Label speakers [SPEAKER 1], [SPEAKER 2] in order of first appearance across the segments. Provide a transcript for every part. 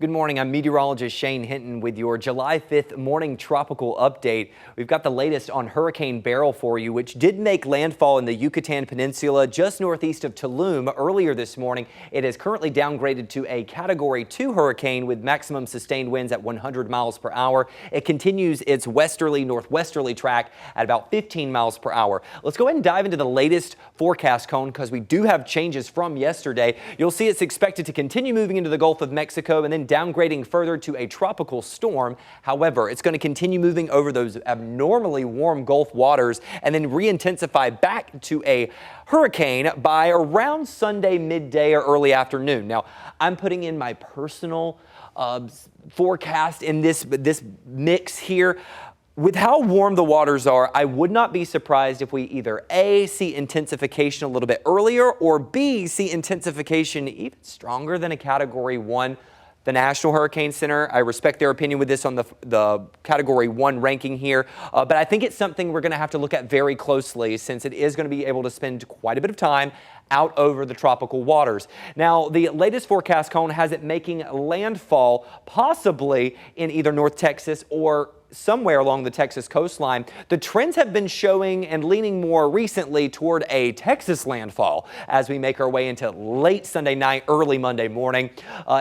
[SPEAKER 1] Good morning, I'm meteorologist Shane Hinton with your July 5th morning tropical update. We've got the latest on Hurricane Beryl for you, which did make landfall in the Yucatan Peninsula just northeast of Tulum earlier this morning. It is currently downgraded to a Category 2 hurricane with maximum sustained winds at 100 miles per hour. It continues its westerly-northwesterly track at about 15 miles per hour. Let's go ahead and dive into the latest forecast cone because we do have changes from yesterday. You'll see it's expected to continue moving into the Gulf of Mexico and then downgrading further to a tropical storm. However, it's going to continue moving over those abnormally warm Gulf waters and then re-intensify back to a hurricane by around Sunday midday or early afternoon. Now, I'm putting in my personal forecast in this mix here. With how warm the waters are, I would not be surprised if we either A, see intensification a little bit earlier, or B, see intensification even stronger than a Category 1. The National Hurricane Center, I respect their opinion with this on the Category 1 ranking here, but I think it's something we're going to have to look at very closely since it is going to be able to spend quite a bit of time out over the tropical waters. Now, the latest forecast cone has it making landfall possibly in either North Texas or somewhere along the Texas coastline. The trends have been showing and leaning more recently toward a Texas landfall as we make our way into late Sunday night, early Monday morning.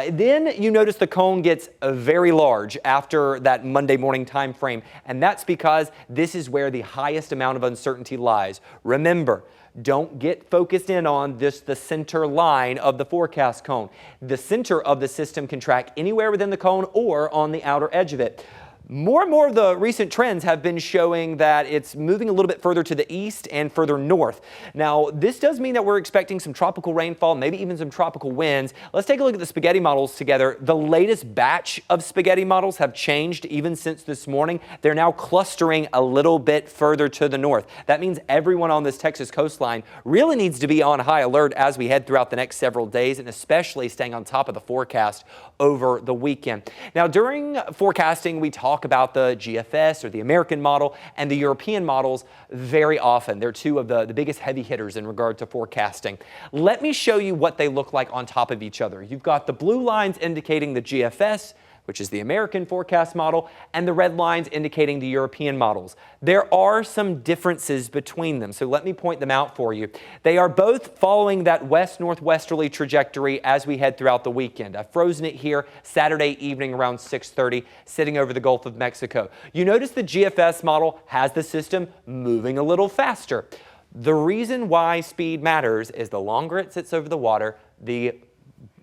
[SPEAKER 1] Then you notice the cone gets very large after that Monday morning time frame, and that's because this is where the highest amount of uncertainty lies. Remember, don't get focused in on the center line of the forecast cone. The center of the system can track anywhere within the cone or on the outer edge of it. More and more of the recent trends have been showing that it's moving a little bit further to the east and further north. Now, this does mean that we're expecting some tropical rainfall, maybe even some tropical winds. Let's take a look at the spaghetti models together. The latest batch of spaghetti models have changed even since this morning. They're now clustering a little bit further to the north. That means everyone on this Texas coastline really needs to be on high alert as we head throughout the next several days, and especially staying on top of the forecast over the weekend. Now, during forecasting, we talk about the GFS or the American model and the European models very often. They're two of the biggest heavy hitters in regard to forecasting. Let me show you what they look like on top of each other. You've got the blue lines indicating the GFS, which is the American forecast model, and the red lines indicating the European models. There are some differences between them, so let me point them out for you. They are both following that west-northwesterly trajectory as we head throughout the weekend. I've frozen it here Saturday evening around 6:30, sitting over the Gulf of Mexico. You notice the GFS model has the system moving a little faster. The reason why speed matters is the longer it sits over the water, the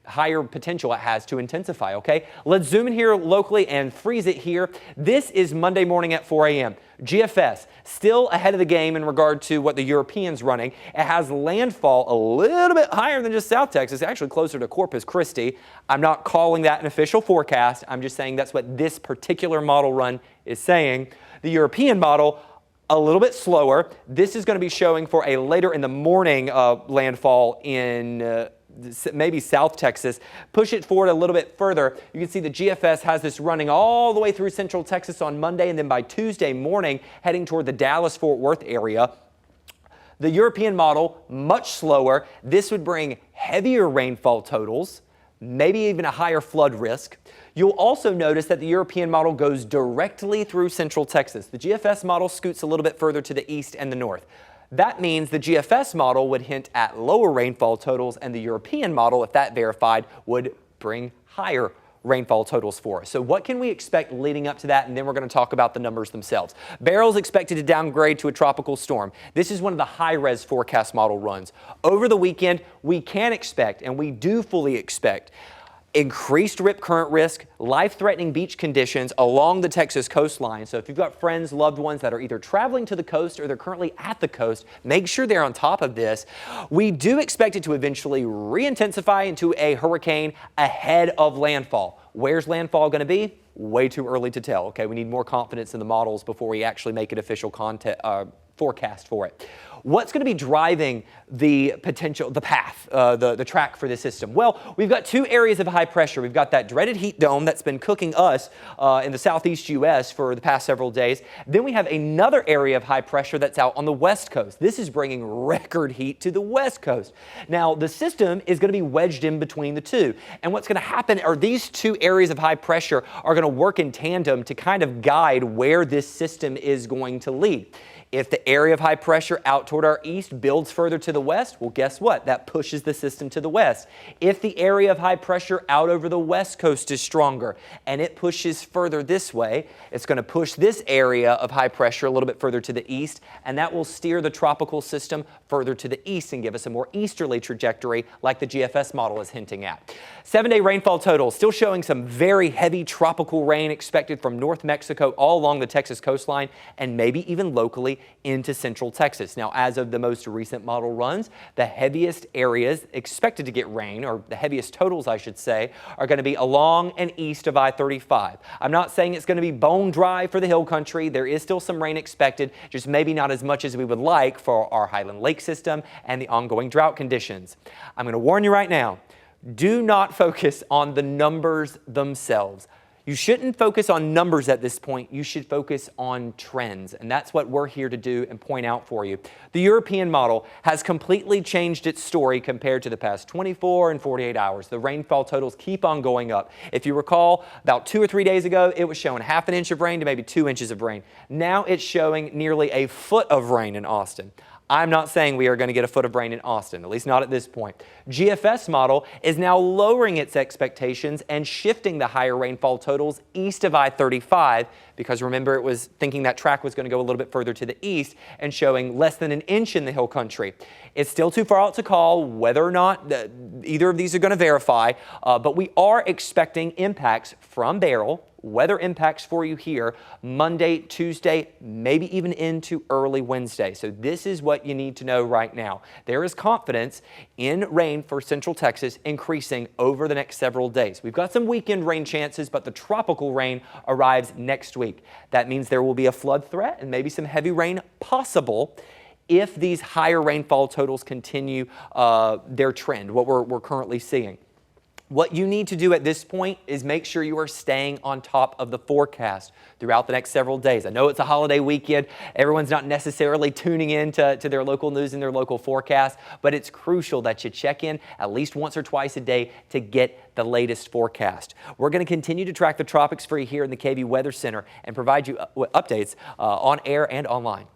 [SPEAKER 1] higher potential it has to intensify, okay? Let's zoom in here locally and freeze it here. This is Monday morning at 4 a.m. GFS, still ahead of the game in regard to what the European's running. It has landfall a little bit higher than just South Texas, actually closer to Corpus Christi. I'm not calling that an official forecast. I'm just saying that's what this particular model run is saying. The European model, a little bit slower. This is going to be showing for a later in the morning landfall in maybe South Texas. Push it forward a little bit further. You can see the GFS has this running all the way through Central Texas on Monday, and then by Tuesday morning heading toward the Dallas-Fort Worth area. The European model, much slower. This would bring heavier rainfall totals, maybe even a higher flood risk. You'll also notice that the European model goes directly through Central Texas. The GFS model scoots a little bit further to the east and the north. That means the GFS model would hint at lower rainfall totals, and the European model, if that verified, would bring higher rainfall totals for us. So what can we expect leading up to that? And then we're going to talk about the numbers themselves. Beryl's expected to downgrade to a tropical storm. This is one of the high-res forecast model runs. Over the weekend, we can expect, and we do fully expect, increased rip current risk, life-threatening beach conditions along the Texas coastline. So if you've got friends, loved ones that are either traveling to the coast or they're currently at the coast, make sure they're on top of this. We do expect it to eventually re-intensify into a hurricane ahead of landfall. Where's landfall going to be? Way too early to tell. Okay, we need more confidence in the models before we actually make an official forecast for it. What's going to be driving the path, the track for this system? Well, we've got two areas of high pressure. We've got that dreaded heat dome that's been cooking us in the southeast U.S. for the past several days. Then we have another area of high pressure that's out on the west coast. This is bringing record heat to the west coast. Now, the system is going to be wedged in between the two. And what's going to happen are these two areas of high pressure are going to work in tandem to kind of guide where this system is going to lead. If the area of high pressure out toward our east builds further to the west, well, guess what? That pushes the system to the west. If the area of high pressure out over the west coast is stronger and it pushes further this way, it's going to push this area of high pressure a little bit further to the east, and that will steer the tropical system further to the east and give us a more easterly trajectory like the GFS model is hinting at. 7-day rainfall totals still showing some very heavy tropical rain expected from North Mexico all along the Texas coastline and maybe even locally into central Texas. Now, as of the most recent model runs, the heaviest areas expected to get rain, or the heaviest totals, I should say, are going to be along and east of I-35. I'm not saying it's going to be bone dry for the hill country. There is still some rain expected, just maybe not as much as we would like for our Highland Lake system and the ongoing drought conditions. I'm going to warn you right now, do not focus on the numbers themselves. You shouldn't focus on numbers at this point. You should focus on trends, and that's what we're here to do and point out for you. The European model has completely changed its story compared to the past 24 and 48 hours. The rainfall totals keep on going up. If you recall, about 2 or 3 days ago, it was showing half an inch of rain to maybe 2 inches of rain. Now it's showing nearly a foot of rain in Austin. I'm not saying we are going to get a foot of rain in Austin, at least not at this point. GFS model is now lowering its expectations and shifting the higher rainfall totals east of I-35 because remember it was thinking that track was going to go a little bit further to the east and showing less than an inch in the hill country. It's still too far out to call whether or not either of these are going to verify, but we are expecting impacts from Beryl, weather impacts for you here Monday, Tuesday, maybe even into early Wednesday. So this is what you need to know right now. There is confidence in rain for central Texas increasing over the next several days. We've got some weekend rain chances, but the tropical rain arrives next week. That means there will be a flood threat and maybe some heavy rain possible if these higher rainfall totals continue their trend, what we're currently seeing. What you need to do at this point is make sure you are staying on top of the forecast throughout the next several days. I know it's a holiday weekend. Everyone's not necessarily tuning in to their local news and their local forecast, but it's crucial that you check in at least once or twice a day to get the latest forecast. We're going to continue to track the tropics for you here in the KVUE Weather Center and provide you updates on air and online.